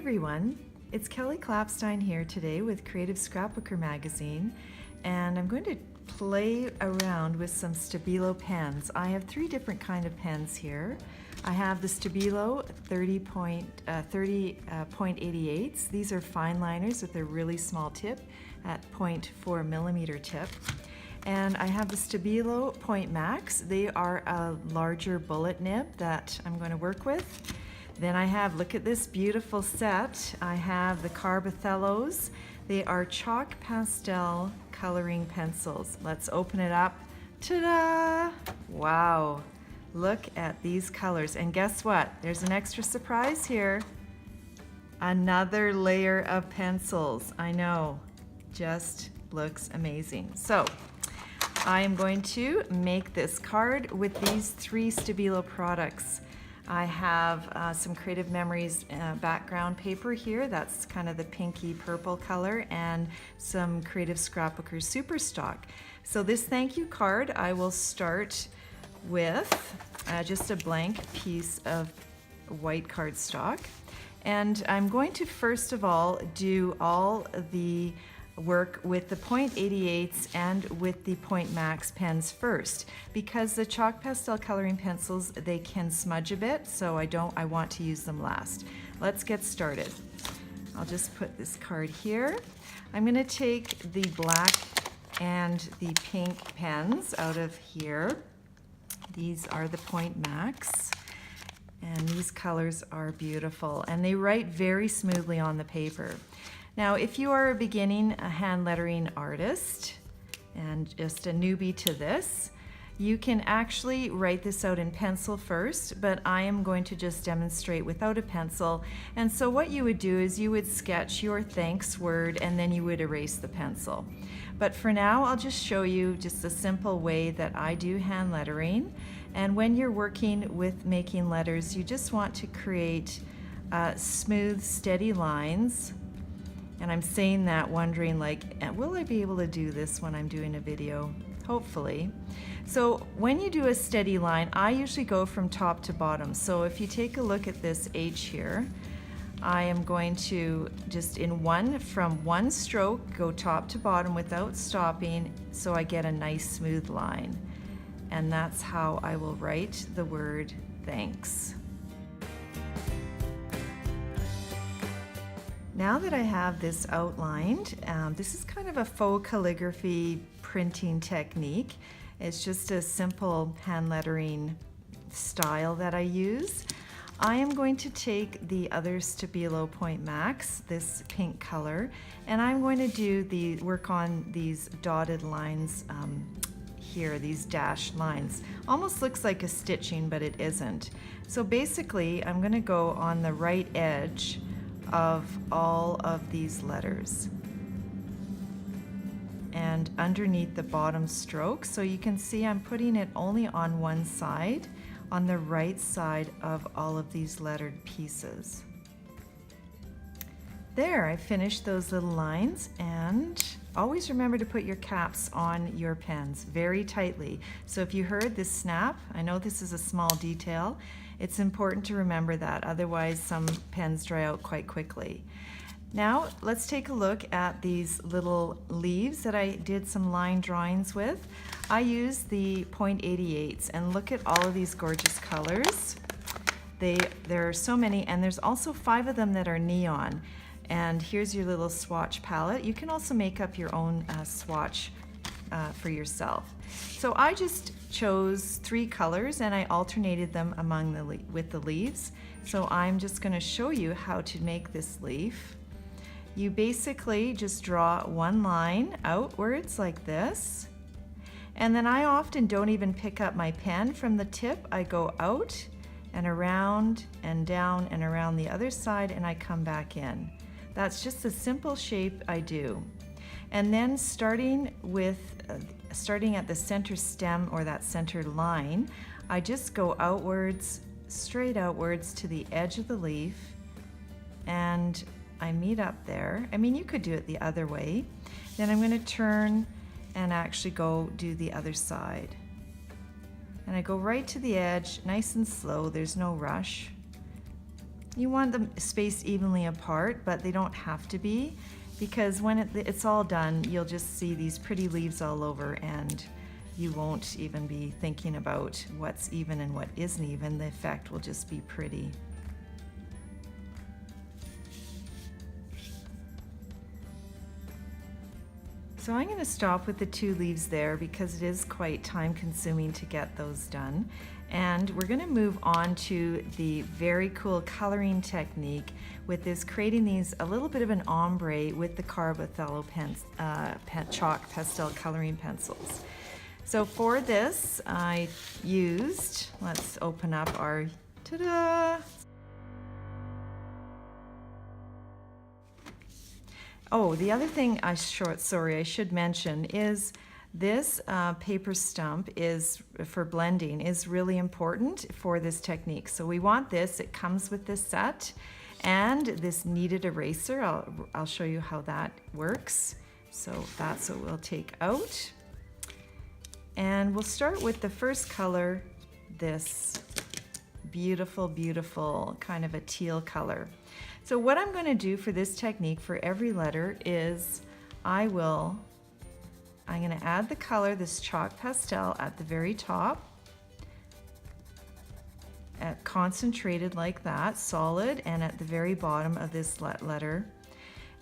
everyone, it's Kelly Klapstein here today with Creative Scrapbooker magazine, and I'm going to play around with some Stabilo pens. I have three different kind of pens here. I have the Stabilo 30.88s. These are Fineliners with a really small tip at 0.4 millimeter tip. And I have the Stabilo PointMax. They are a larger bullet nib that I'm going to work with. Then I have, look at this beautiful set. I have the CarbOthellos. They are Chalk-Pastel coloring pencils. Let's open it up. Ta-da! Wow, look at these colors. And guess what? There's an extra surprise here. Another layer of pencils. I know, just looks amazing. So I am going to make this card with these three Stabilo products. I have some Creative Memories background paper here. That's kind of the pinky purple color, and some Creative Scrapbooker Super Stock. So this thank you card, I will start with just a blank piece of white cardstock. And I'm going to first of all do all the work with the .88s and with the PointMax pens first, because the Chalk-Pastel coloring pencils, they can smudge a bit, so I want to use them last. Let's get started. I'll just put this card here. I'm going to take the black and the pink pens out of here. These are the PointMax, and these colors are beautiful, and they write very smoothly on the paper. Now, if you are a beginning hand lettering artist and just a newbie to this, you can actually write this out in pencil first, but I am going to just demonstrate without a pencil. And so what you would do is you would sketch your thanks word and then you would erase the pencil. But for now, I'll just show you just a simple way that I do hand lettering. And when you're working with making letters, you just want to create smooth, steady lines. And I'm saying that wondering, like, will I be able to do this when I'm doing a video? Hopefully. So when you do a steady line, I usually go from top to bottom. So if you take a look at this H here, I am going to just from one stroke go top to bottom without stopping, so I get a nice smooth line. And that's how I will write the word thanks. Now that I have this outlined, this is kind of a faux calligraphy printing technique. It's just a simple hand lettering style that I use. I am going to take the other Stabilo PointMax, this pink color, and I'm going to do work on these dotted lines here, these dashed lines. Almost looks like a stitching, but it isn't. So basically, I'm going to go on the right edge of all of these letters and underneath the bottom stroke. So you can see I'm putting it only on one side, on the right side of all of these lettered pieces. There, I finished those little lines, and always remember to put your caps on your pens very tightly. So if you heard this snap, I know this is a small detail, it's important to remember that, otherwise some pens dry out quite quickly. Now let's take a look at these little leaves that I did some line drawings with. I used the .88s, and look at all of these gorgeous colors. There are so many, and there's also 5 of them that are neon. And here's your little swatch palette. You can also make up your own swatch for yourself. So I just chose 3 colors and I alternated them with the leaves. So I'm just going to show you how to make this leaf. You basically just draw one line outwards like this, and then I often don't even pick up my pen from the tip. I go out and around and down and around the other side, and I come back in. That's just a simple shape I do. And then starting at the center stem, or that center line, I just go outwards, straight outwards to the edge of the leaf, and I meet up there. I mean, you could do it the other way. Then I'm going to turn and actually go do the other side. And I go right to the edge, nice and slow, there's no rush. You want them spaced evenly apart, but they don't have to be, because when it's all done, you'll just see these pretty leaves all over, and you won't even be thinking about what's even and what isn't even. The effect will just be pretty. So I'm going to stop with the 2 leaves there because it is quite time consuming to get those done. And we're going to move on to the very cool coloring technique with this, creating these a little bit of an ombre with the CarbOthello Chalk-Pastel coloring pencils. So for this I used, let's open up our, ta-da! Oh, the other thing I should mention is this paper stump is for blending is really important for this technique. So we want this, it comes with this set and this kneaded eraser. I'll show you how that works. So that's what we'll take out. And we'll start with the first color, this beautiful, beautiful kind of a teal color. So what I'm going to do for this technique for every letter is I'm going to add the color, this Chalk-Pastel, at the very top, concentrated like that, solid, and at the very bottom of this letter.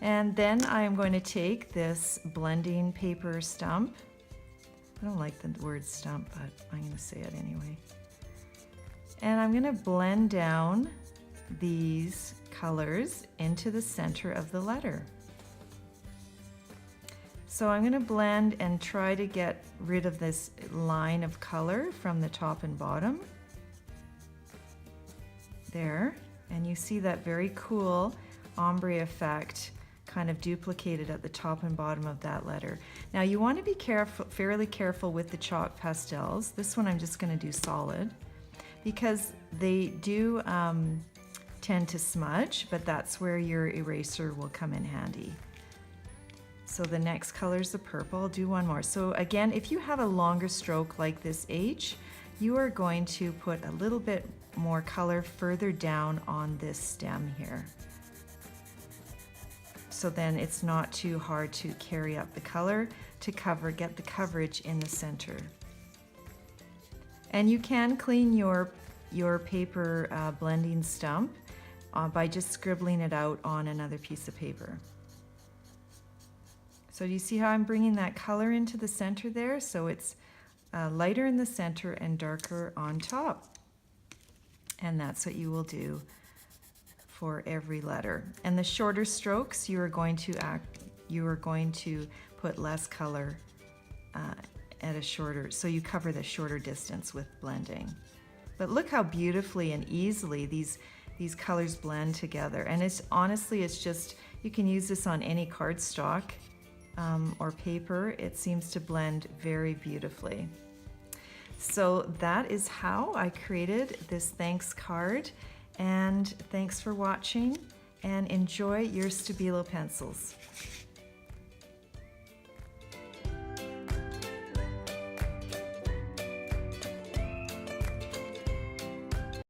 And then I am going to take this blending paper stump. I don't like the word stump, but I'm going to say it anyway. And I'm going to blend down these colors into the center of the letter. So I'm going to blend and try to get rid of this line of color from the top and bottom. There, and you see that very cool ombre effect kind of duplicated at the top and bottom of that letter. Now you want to be fairly careful with the chalk pastels. This one I'm just going to do solid because they do tend to smudge, but that's where your eraser will come in handy. So the next color is the purple. I'll do one more. So again, if you have a longer stroke like this H, you are going to put a little bit more color further down on this stem here. So then it's not too hard to carry up the color to get the coverage in the center. And you can clean your paper blending stump by just scribbling it out on another piece of paper. So do you see how I'm bringing that color into the center there? So it's lighter in the center and darker on top. And that's what you will do for every letter. And the shorter strokes, you are going to put less color at a shorter, so you cover the shorter distance with blending. But look how beautifully and easily these colors blend together. And it's honestly, it's just, you can use this on any cardstock or paper. It seems to blend very beautifully. So that is how I created this thanks card, and thanks for watching, and enjoy your Stabilo pencils.